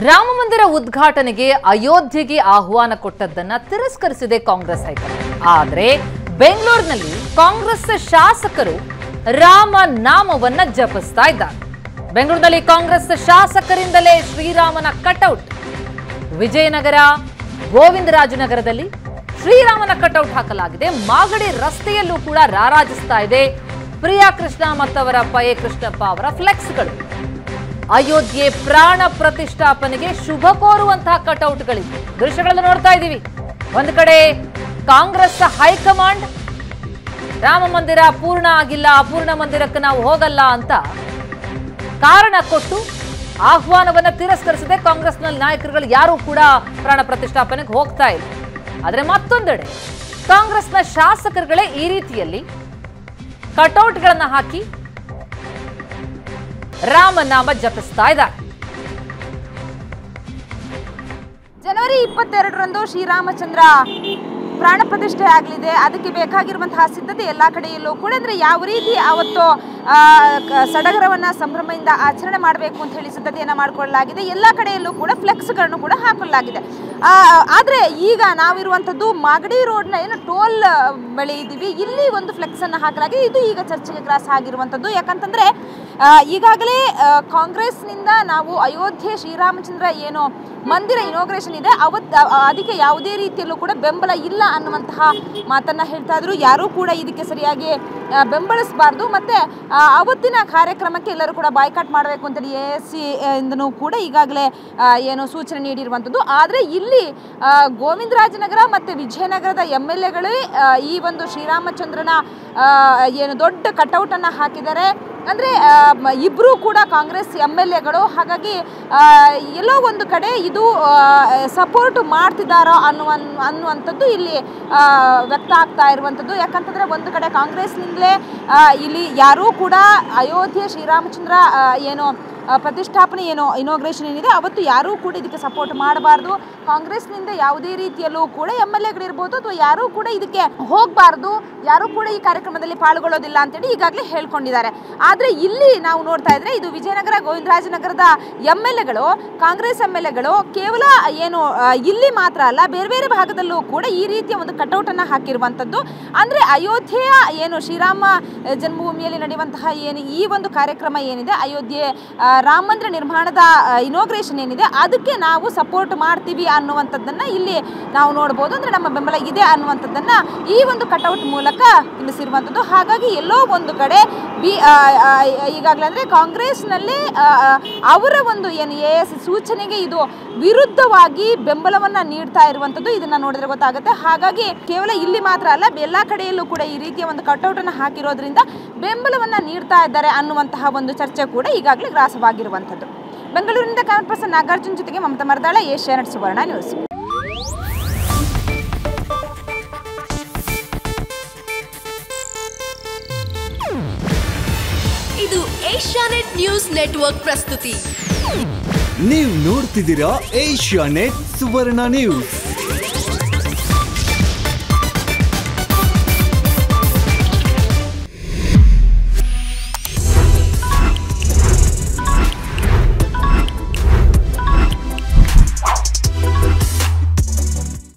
ರಾಮ ಮಂದಿರ ಉದ್ಘಾಟನೆಗೆ ಅಯೋಧ್ಯೆಗೆ ಆಹ್ವಾನ ಕೊಟ್ಟದ್ದನ್ನ ತಿರಸ್ಕರಿಸಿದೆ ಕಾಂಗ್ರೆಸ್ ಹೈಕಮಾಂಡ್. ಆದರೆ ಬೆಂಗಳೂರಿನಲ್ಲಿ ಕಾಂಗ್ರೆಸ್ ಶಾಸಕರು ರಾಮ ನಾಮವನ್ನ ಜಪಿಸ್ತಾ ಇದ್ದಾರೆ. ಬೆಂಗಳೂರಿನಲ್ಲಿ ಕಾಂಗ್ರೆಸ್ ಶಾಸಕರಿಂದಲೇ ಶ್ರೀರಾಮನ ಕಟೌಟ್. ವಿಜಯನಗರ, ಗೋವಿಂದರಾಜನಗರದಲ್ಲಿ ಶ್ರೀರಾಮನ ಕಟೌಟ್ ಹಾಕಲಾಗಿದೆ. ಮಾಗಡಿ ರಸ್ತೆಯಲ್ಲೂ ಕೂಡ ರಾರಾಜಿಸ್ತಾ ಇದೆ ಪ್ರಿಯಾ ಕೃಷ್ಣ ಮತ್ತವರ ಪಯೆ ಕೃಷ್ಣಪ್ಪ ಅವರ ಫ್ಲೆಕ್ಸ್ಗಳು. ಅಯೋಧ್ಯೆ ಪ್ರಾಣ ಪ್ರತಿಷ್ಠಾಪನೆಗೆ ಶುಭ ಕೋರುವಂತಹ ಕಟೌಟ್ಗಳಿವೆ. ದೃಶ್ಯಗಳನ್ನು ನೋಡ್ತಾ ಇದ್ದೀವಿ. ಒಂದು ಕಡೆ ಕಾಂಗ್ರೆಸ್ ಹೈಕಮಾಂಡ್ ರಾಮ ಮಂದಿರ ಪೂರ್ಣ ಆಗಿಲ್ಲ, ಅಪೂರ್ಣ ಮಂದಿರಕ್ಕೆ ನಾವು ಹೋಗಲ್ಲ ಅಂತ ಕಾರಣ ಕೊಟ್ಟು ಆಹ್ವಾನವನ್ನ ತಿರಸ್ಕರಿಸಿದೆ. ಕಾಂಗ್ರೆಸ್ನ ನಾಯಕರುಗಳು ಯಾರು ಕೂಡ ಪ್ರಾಣ ಪ್ರತಿಷ್ಠಾಪನೆಗೆ ಹೋಗ್ತಾ ಇಲ್ಲ. ಆದರೆ ಮತ್ತೊಂದೆಡೆ ಕಾಂಗ್ರೆಸ್ನ ಶಾಸಕರುಗಳೇ ಈ ರೀತಿಯಲ್ಲಿ ಕಟೌಟ್ಗಳನ್ನ ಹಾಕಿ ರಾಮನಾಮ ಜಪಿಸ್ತಾ ಇದ್ದಾರೆ. ಜನವರಿ 22ರಂದು ಶ್ರೀರಾಮಚಂದ್ರ ಪ್ರಾಣ ಪ್ರತಿಷ್ಠೆ ಆಗಲಿದೆ. ಅದಕ್ಕೆ ಬೇಕಾಗಿರುವಂತಹ ಸಿದ್ಧತೆ ಎಲ್ಲ ಕಡೆಯಲ್ಲೂ ಕೂಡ ಅಂದರೆ ಯಾವ ರೀತಿ ಅವತ್ತು ಸಡಗರವನ್ನು ಸಂಭ್ರಮದಿಂದ ಆಚರಣೆ ಮಾಡಬೇಕು ಅಂತ ಹೇಳಿ ಸಿದ್ಧತೆಯನ್ನು ಮಾಡಿಕೊಳ್ಳಲಾಗಿದೆ. ಎಲ್ಲ ಕಡೆಯಲ್ಲೂ ಕೂಡ ಫ್ಲೆಕ್ಸ್ಗಳನ್ನು ಕೂಡ ಹಾಕೊಳ್ಳಲಾಗಿದೆ. ಆದರೆ ಈಗ ನಾವಿರುವಂಥದ್ದು ಮಾಗಡಿ ರೋಡ್ನ ಏನು ಟೋಲ್ ಬಳಿ ಇದ್ದೀವಿ. ಇಲ್ಲಿ ಒಂದು ಫ್ಲೆಕ್ಸನ್ನು ಹಾಕಲಾಗಿದೆ. ಇದು ಈಗ ಚರ್ಚೆಗೆ ಗ್ರಾಸ ಆಗಿರುವಂಥದ್ದು. ಯಾಕಂತಂದರೆ ಈಗಾಗಲೇ ಕಾಂಗ್ರೆಸ್ನಿಂದ ನಾವು ಅಯೋಧ್ಯೆ ಶ್ರೀರಾಮಚಂದ್ರ ಏನು ಮಂದಿರ ಇನಾಗ್ರೇಷನ್ ಇದೆ ಅದಕ್ಕೆ ಯಾವುದೇ ರೀತಿಯಲ್ಲೂ ಕೂಡ ಬೆಂಬಲ ಇಲ್ಲ ಅನ್ನುವಂತಹ ಮಾತನ್ನ ಹೇಳ್ತಾ ಇದ್ರು. ಯಾರೂ ಕೂಡ ಇದಕ್ಕೆ ಸರಿಯಾಗಿ ಬೆಂಬಲಿಸಬಾರ್ದು, ಮತ್ತೆ ಅವತ್ತಿನ ಕಾರ್ಯಕ್ರಮಕ್ಕೆ ಎಲ್ಲರೂ ಕೂಡ ಬಾಯ್ಕಾಟ್ ಮಾಡಬೇಕು ಅಂತೇಳಿ ASC ಇಂದನೂ ಕೂಡ ಈಗಾಗಲೇ ಏನು ಸೂಚನೆ ನೀಡಿರುವಂಥದ್ದು. ಆದರೆ ಇಲ್ಲಿ ಗೋವಿಂದರಾಜನಗರ ಮತ್ತು ವಿಜಯನಗರದ MLAಗಳೇ ಈ ಒಂದು ಶ್ರೀರಾಮಚಂದ್ರನ ಏನು ದೊಡ್ಡ ಕಟೌಟನ್ನು ಹಾಕಿದ್ದಾರೆ. ಅಂದರೆ ಇಬ್ಬರೂ ಕೂಡ ಕಾಂಗ್ರೆಸ್ MLAಗಳು. ಹಾಗಾಗಿ ಎಲ್ಲೋ ಒಂದು ಕಡೆ ಇದು ಸಪೋರ್ಟ್ ಮಾಡ್ತಿದ್ದಾರೋ ಅನ್ನುವಂಥದ್ದು ಇಲ್ಲಿ ವ್ಯಕ್ತ ಆಗ್ತಾ ಇರುವಂಥದ್ದು. ಯಾಕಂತಂದರೆ ಒಂದು ಕಡೆ ಕಾಂಗ್ರೆಸ್ನಿಂದಲೇ ಇಲ್ಲಿ ಯಾರೂ ಕೂಡ ಅಯೋಧ್ಯೆ ಶ್ರೀರಾಮಚಂದ್ರ ಏನು ಪ್ರತಿಷ್ಠಾಪನೆ ಏನೋ ಇನಾಗ್ರೇಷನ್ ಏನಿದೆ ಅವತ್ತು ಯಾರೂ ಕೂಡ ಇದಕ್ಕೆ ಸಪೋರ್ಟ್ ಮಾಡಬಾರ್ದು. ಕಾಂಗ್ರೆಸ್ನಿಂದ ಯಾವುದೇ ರೀತಿಯಲ್ಲೂ ಕೂಡ MLAಗಳಿರ್ಬೋದು ಅಥವಾ ಯಾರೂ ಕೂಡ ಇದಕ್ಕೆ ಹೋಗಬಾರ್ದು, ಯಾರೂ ಕೂಡ ಈ ಕಾರ್ಯಕ್ರಮದಲ್ಲಿ ಪಾಲ್ಗೊಳ್ಳೋದಿಲ್ಲ ಅಂತೇಳಿ ಈಗಾಗಲೇ ಹೇಳ್ಕೊಂಡಿದ್ದಾರೆ. ಆದರೆ ಇಲ್ಲಿ ನಾವು ನೋಡ್ತಾ ಇದ್ರೆ ಇದು ವಿಜಯನಗರ, ಗೋವಿಂದರಾಜನಗರದ MLAಗಳು, ಕಾಂಗ್ರೆಸ್ MLAಗಳು ಕೇವಲ ಏನು ಇಲ್ಲಿ ಮಾತ್ರ ಅಲ್ಲ ಬೇರೆ ಬೇರೆ ಭಾಗದಲ್ಲೂ ಕೂಡ ಈ ರೀತಿಯ ಒಂದು ಕಟೌಟನ್ನು ಹಾಕಿರುವಂಥದ್ದು. ಅಂದರೆ ಅಯೋಧ್ಯೆಯ ಏನು ಶ್ರೀರಾಮ ಜನ್ಮಭೂಮಿಯಲ್ಲಿ ನಡೆಯುವಂತಹ ಏನು ಈ ಒಂದು ಕಾರ್ಯಕ್ರಮ ಏನಿದೆ, ಅಯೋಧ್ಯೆ ರಾಮ ಮಂದಿರ ನಿರ್ಮಾಣದ ಇನಾಗ್ರೇಷನ್ ಏನಿದೆ ಅದಕ್ಕೆ ನಾವು ಸಪೋರ್ಟ್ ಮಾಡ್ತೀವಿ ಅನ್ನುವಂಥದ್ದನ್ನು ಇಲ್ಲಿ ನಾವು ನೋಡ್ಬೋದು. ಅಂದರೆ ನಮ್ಮ ಬೆಂಬಲ ಇದೆ ಅನ್ನುವಂಥದ್ದನ್ನು ಈ ಒಂದು ಕಟೌಟ್ ಮೂಲಕ ತಿಳಿಸಿರುವಂಥದ್ದು. ಹಾಗಾಗಿ ಎಲ್ಲೋ ಒಂದು ಕಡೆ ಈಗಾಗಲೇ ಅಂದರೆ ಕಾಂಗ್ರೆಸ್ನಲ್ಲಿ ಅವರ ಒಂದು ಏನು ASC ಸೂಚನೆಗೆ ಇದು ವಿರುದ್ಧವಾಗಿ ಬೆಂಬಲವನ್ನು ನೀಡ್ತಾ ಇರುವಂಥದ್ದು ಇದನ್ನು ನೋಡಿದ್ರೆ ಗೊತ್ತಾಗುತ್ತೆ. ಹಾಗಾಗಿ ಕೇವಲ ಇಲ್ಲಿ ಮಾತ್ರ ಅಲ್ಲ ಎಲ್ಲ ಕಡೆಯಲ್ಲೂ ಕೂಡ ಈ ರೀತಿಯ ಒಂದು ಕಟೌಟನ್ನು ಹಾಕಿರೋದ್ರಿಂದ ಬೆಂಬಲವನ್ನು ನೀಡ್ತಾ ಇದ್ದಾರೆ ಅನ್ನುವಂತಹ ಒಂದು ಚರ್ಚೆ ಕೂಡ ಈಗಾಗಲೇ ಗ್ರಾಸವಾಗಿರುವಂಥದ್ದು. ಬೆಂಗಳೂರಿನಿಂದ ಕ್ಯಾಮರಾ ಪರ್ಸನ್ ನಾಗಾರ್ಜುನ್ ಜೊತೆಗೆ ಮಮತಾ ಮರದಾಳ, ಏಷ್ಯಾನೆಟ್ ಸುವರ್ಣ ನ್ಯೂಸ್. ಇದು ಏಷ್ಯಾನೆಟ್ ನ್ಯೂಸ್ ನೆಟ್ವರ್ಕ್ ಪ್ರಸ್ತುತಿ. ನೀವು ನೋಡ್ತಿದ್ದೀರಾ ಏಷ್ಯಾನೆಟ್ ಸುವರ್ಣ ನ್ಯೂಸ್.